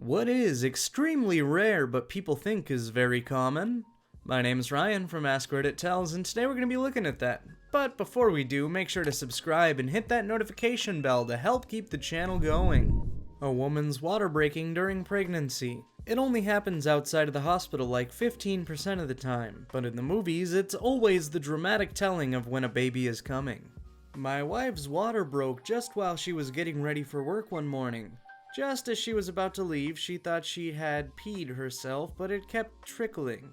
What is extremely rare but people think is very common? My name is Ryan from Askreddit Tells, and today we're going to be looking at that. But before we do, make sure to subscribe and hit that notification bell to help keep the channel going. A woman's water breaking during pregnancy. It only happens outside of the hospital like 15% of the time, but in the movies it's always the dramatic telling of when a baby is coming. My wife's water broke just while she was getting ready for work one morning. Just as she was about to leave, she thought she had peed herself, but it kept trickling.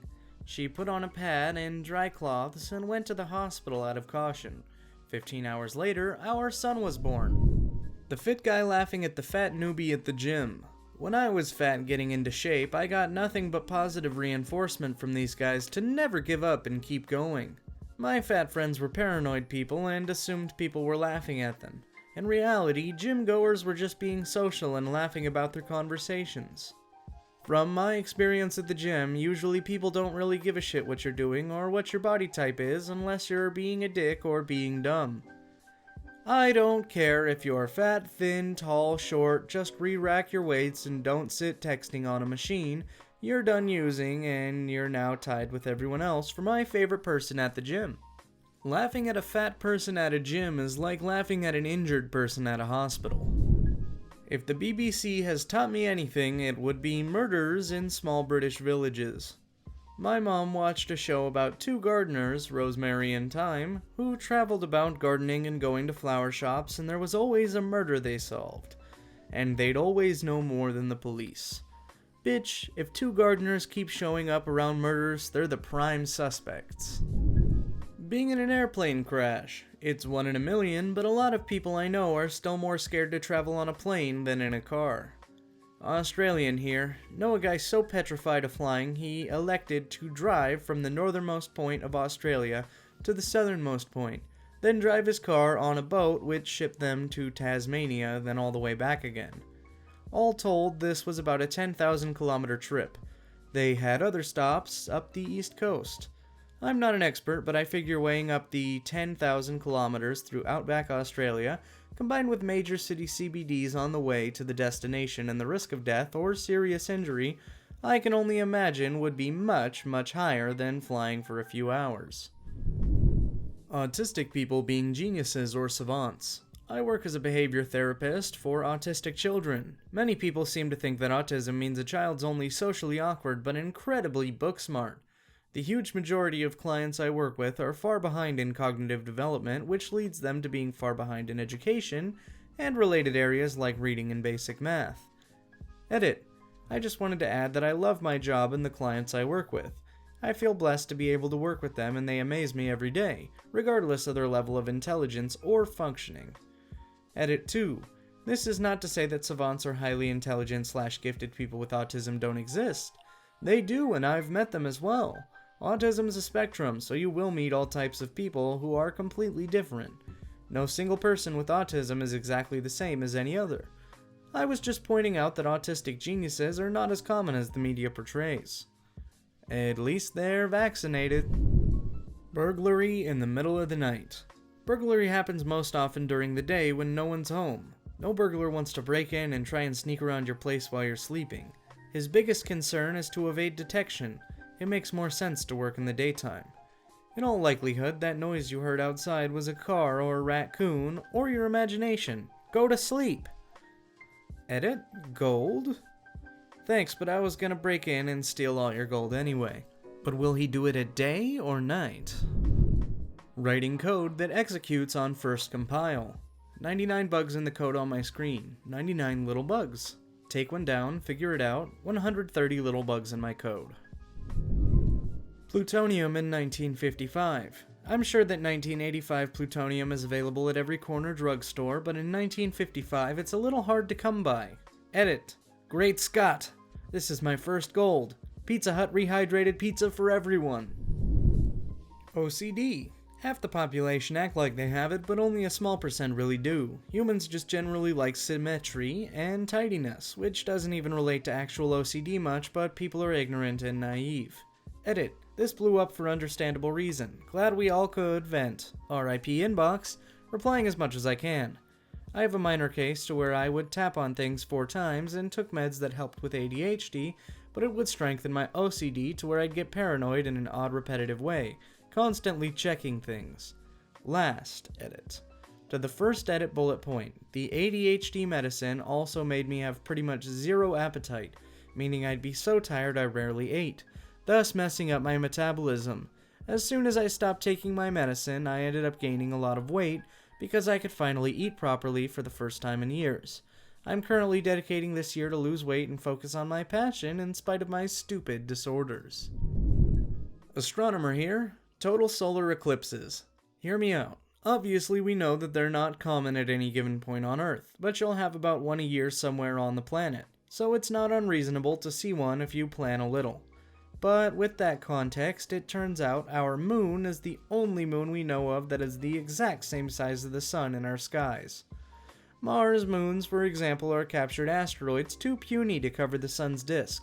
She put on a pad and dry cloths and went to the hospital out of caution. 15 hours later, our son was born. The fit guy laughing at the fat newbie at the gym. When I was fat getting into shape, I got nothing but positive reinforcement from these guys to never give up and keep going. My fat friends were paranoid people and assumed people were laughing at them. In reality, gym goers were just being social and laughing about their conversations. From my experience at the gym, usually people don't really give a shit what you're doing or what your body type is unless you're being a dick or being dumb. I don't care if you're fat, thin, tall, short, just re-rack your weights and don't sit texting on a machine. You're done using and you're now tied with everyone else for my favorite person at the gym. Laughing at a fat person at a gym is like laughing at an injured person at a hospital. If the BBC has taught me anything, it would be murders in small British villages. My mom watched a show about two gardeners, Rosemary and Thyme, who traveled about gardening and going to flower shops, and there was always a murder they solved. And they'd always know more than the police. Bitch, if two gardeners keep showing up around murders, they're the prime suspects. Being in an airplane crash. It's 1 in a million, but a lot of people I know are still more scared to travel on a plane than in a car. Australian here. Know a guy so petrified of flying he elected to drive from the northernmost point of Australia to the southernmost point, then drive his car on a boat which shipped them to Tasmania, then all the way back again. All told, this was about a 10,000 kilometer trip. They had other stops up the east coast. I'm not an expert, but I figure weighing up the 10,000 kilometers through outback Australia, combined with major city CBDs on the way to the destination and the risk of death or serious injury, I can only imagine would be much, much higher than flying for a few hours. Autistic people being geniuses or savants. I work as a behavior therapist for autistic children. Many people seem to think that autism means a child's only socially awkward but incredibly book smart. The huge majority of clients I work with are far behind in cognitive development, which leads them to being far behind in education and related areas like reading and basic math. Edit. I just wanted to add that I love my job and the clients I work with. I feel blessed to be able to work with them and they amaze me every day, regardless of their level of intelligence or functioning. Edit 2. This is not to say that savants or highly intelligent / gifted people with autism don't exist. They do, and I've met them as well. Autism is a spectrum, so you will meet all types of people who are completely different. No single person with autism is exactly the same as any other. I was just pointing out that autistic geniuses are not as common as the media portrays. At least they're vaccinated. Burglary in the middle of the night. Burglary happens most often during the day when no one's home. No burglar wants to break in and try and sneak around your place while you're sleeping. His biggest concern is to evade detection. It makes more sense to work in the daytime. In all likelihood, that noise you heard outside was a car or a raccoon or your imagination. Go to sleep. Edit? Gold? Thanks, but I was gonna break in and steal all your gold anyway. But will he do it at day or night? Writing code that executes on first compile. 99 bugs in the code on my screen. 99 little bugs. Take one down, figure it out. 130 little bugs in my code. Plutonium in 1955. I'm sure that 1985 plutonium is available at every corner drugstore, but in 1955 it's a little hard to come by. Edit. Great Scott! This is my first gold. Pizza Hut rehydrated pizza for everyone. OCD. Half the population act like they have it, but only a small percent really do. Humans just generally like symmetry and tidiness, which doesn't even relate to actual OCD much, but people are ignorant and naive. Edit. This blew up for understandable reason. Glad we all could vent. RIP inbox. Replying as much as I can. I have a minor case to where I would tap on things 4 times and took meds that helped with ADHD, but it would strengthen my OCD to where I'd get paranoid in an odd repetitive way, constantly checking things. Last edit. To the first edit bullet point, the ADHD medicine also made me have pretty much zero appetite, meaning I'd be so tired I rarely ate, thus messing up my metabolism. As soon as I stopped taking my medicine, I ended up gaining a lot of weight because I could finally eat properly for the first time in years. I'm currently dedicating this year to lose weight and focus on my passion in spite of my stupid disorders. Astronomer here. Total solar eclipses. Hear me out. Obviously, we know that they're not common at any given point on Earth, but you'll have about one a year somewhere on the planet, so it's not unreasonable to see one if you plan a little. But with that context, it turns out our moon is the only moon we know of that is the exact same size as the sun in our skies. Mars moons, for example, are captured asteroids too puny to cover the sun's disk,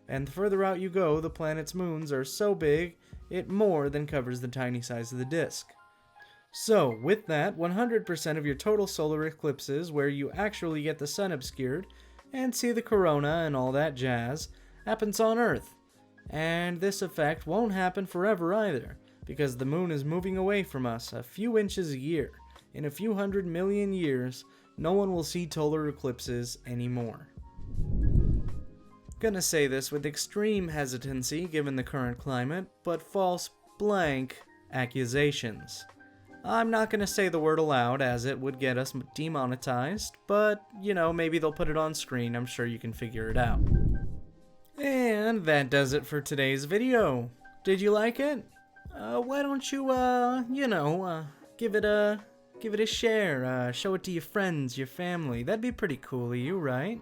and the further out you go, the planet's moons are so big, it more than covers the tiny size of the disk. So, with that, 100% of your total solar eclipses, where you actually get the sun obscured, and see the corona and all that jazz, happens on Earth. And this effect won't happen forever either, because the moon is moving away from us a few inches a year. In a few 100 million years, no one will see total eclipses anymore. Gonna say this with extreme hesitancy given the current climate, but false blank accusations. I'm not gonna say the word aloud as it would get us demonetized, but, maybe they'll put it on screen, I'm sure you can figure it out. And that does it for today's video. Did you like it? Why don't you, give it a share, show it to your friends, your family. That'd be pretty cool of you, right?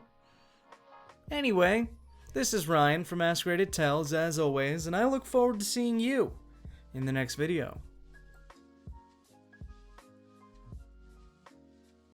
Anyway, this is Ryan from Askreddit Tells, as always, and I look forward to seeing you in the next video.